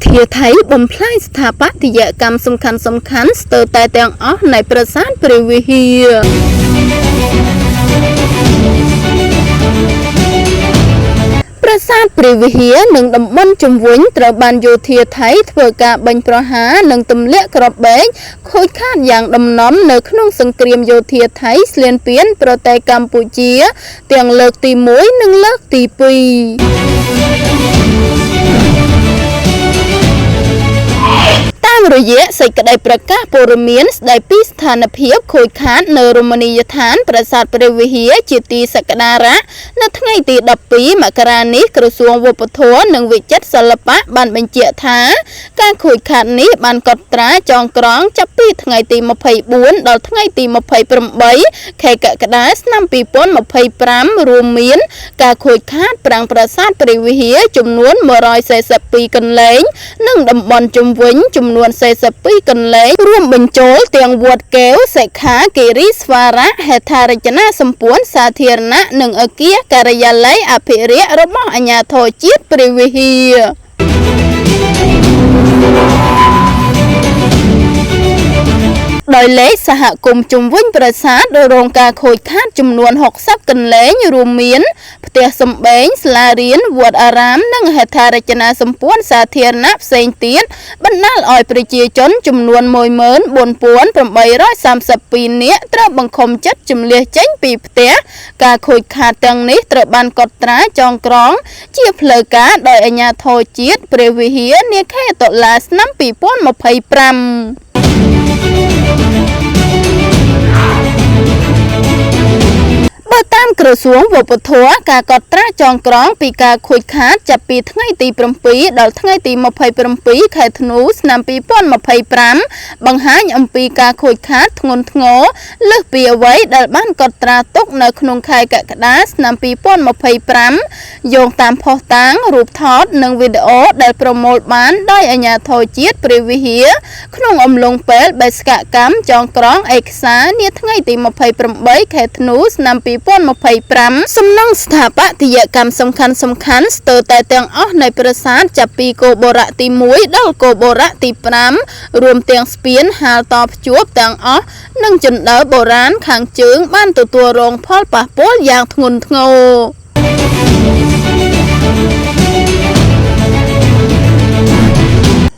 ធាไทยបំផ្លាញស្ថាបត្យកម្មសំខាន់ស្ទើរតែទាំងអស់នៃប្រាសាទព្រះវិហារប្រាសាទព្រះវិហារនិងតំបន់ជុំវិញត្រូវបានយោធាថៃធ្វើការបាញ់ប្រហារនិងទម្លាក់គ្រាប់បែកខូចខាតយ៉ាងដំណំនៅក្នុងសង្គ្រាមយោធាថៃស្លៀនពានប្រទេសកម្ពុជាទាំងលើកទី1និងលើកទី2តាមរយៈសេចក្តីប្រកាសព័ត៌មានស្តីពីស្ថានភាពខូចខាតនៅរមណីយដ្ឋានប្រាសាទព្រះវិហារជាទីសក្ការៈនៅថ្ងៃទី12មករានេះក្រសួងវប្បធម៌និងវិចិត្រសិល្បៈបានបញ្ជាក់ថាការខូចខាតនេះបានកត់ត្រាចងក្រងចាប់ពីថ្ងៃទី24ដល់ថ្ងៃទី28ខែកក្កដាឆ្នាំ2025រួមមានការខូចខាតប្រាង្គប្រាសាទព្រះវិហារចំនួន142កន្លែងនិងតំបន់ជុំវិញចំនួន42កន្លែងរួមបញ្ចូលទាំងវត្តកែវសិក្ខាគិរីស្វារៈហេដ្ឋារចនាសម្ព័ន្ធសាធារណៈនិងអគារការិយាល័យអភិរក្សរបស់អាជ្ញាធរជាតិព្រះវិហារដោយលេខសហគមន៍ជុំវិញប្រាសាទរងការខូចខាតចំនួន60កន្លែងរួមមានផ្ទះសម្បែងសាលារៀនវត្តអារាមនិងហេដ្ឋារចនាសម្ព័ន្ធសាធារណៈផ្សេងទៀតបណ្ដាលឲ្យប្រជាជនចំនួន14832នាក់ត្រូវបង្ខំចិត្តជម្លៀសចេញពីផ្ទះការខូចខាតទាំងនេះត្រូវបានកត់ត្រាចងក្រងជាផ្លូវការដោយអាជ្ញាធរជាតិព្រះវិហារនាខែតុលាឆ្នាំ2025បើតាមក្រសួងវប្បធម៌ការកត់ត្រាចងក្រងពីការខូចខាតចាប់ពីថ្ងៃទី7ដល់ថ្ងៃទី27ខែធ្នូឆ្នាំ2025បង្ហាញអំពីការខូចខាតធ្ងន់ធ្ងរលើសពីអ្វីដែលបានកត់ត្រាទុកនៅក្នុងខែកក្កដាឆ្នាំ2025យោងតាមភស្តុតាងរូបថតនិងវីដេអូដែលប្រមូលបានដោយអាជ្ញាធរជាតិព្រះវិហារក្នុងអំឡុងពេលបេសកកម្មចងក្រងឯកសារនាថ្ងៃទី28ខែធ្នូឆ្នាំ2025សំណង់ស្ថាបត្យកម្មសំខាន់ស្ទើរតែទាំងអស់នៃប្រាសាទចាប់ពីគោបុរៈទី1ដល់គោបុរៈទី5រួមទាំងស្ពានហាលតភ្ជាប់ទាំងអស់និងជណ្ដើរបុរាណខាងជើងបានទទួលរងផលប៉ះពាល់យ៉ាងធ្ងន់ធ្ងរ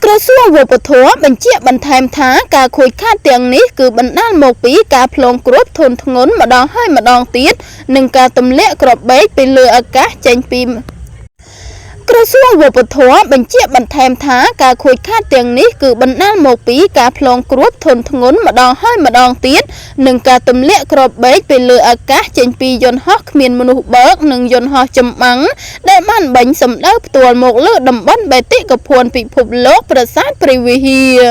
ក្រសួងវប្បធម៌បញ្ជាក់បន្ថែមថាការខូចខាតទាំងនេះគឺបណ្ដាលមកពីការផ្លងគ្រោះធនធ្ងន់ម្ដងហើយម្ដងទៀតនិងការទម្លាក់គ្រាប់បែកពីលើអាកាសចេញពីក្រសួងវប្បធម៌បញ្ជាក់បន្ថែមថាការខូចខាតទាំងនេះគឺបណ្ដាលមកពីការផ្លងគ្រោះធនធ្ងន់ម្ដងហើយម្ដងទៀតនិងការទម្លាក់គ្រាប់បែកពីលើអាកាសចេញពីយន្តហោះគ្មានមនុស្សបើកនិងយន្តហោះចម្បាំងដែលបានបាញ់សម្ដៅផ្ទាល់មកលើតំបន់បេតិកភណ្ឌពិភពលោកប្រាសាទព្រះវិហារ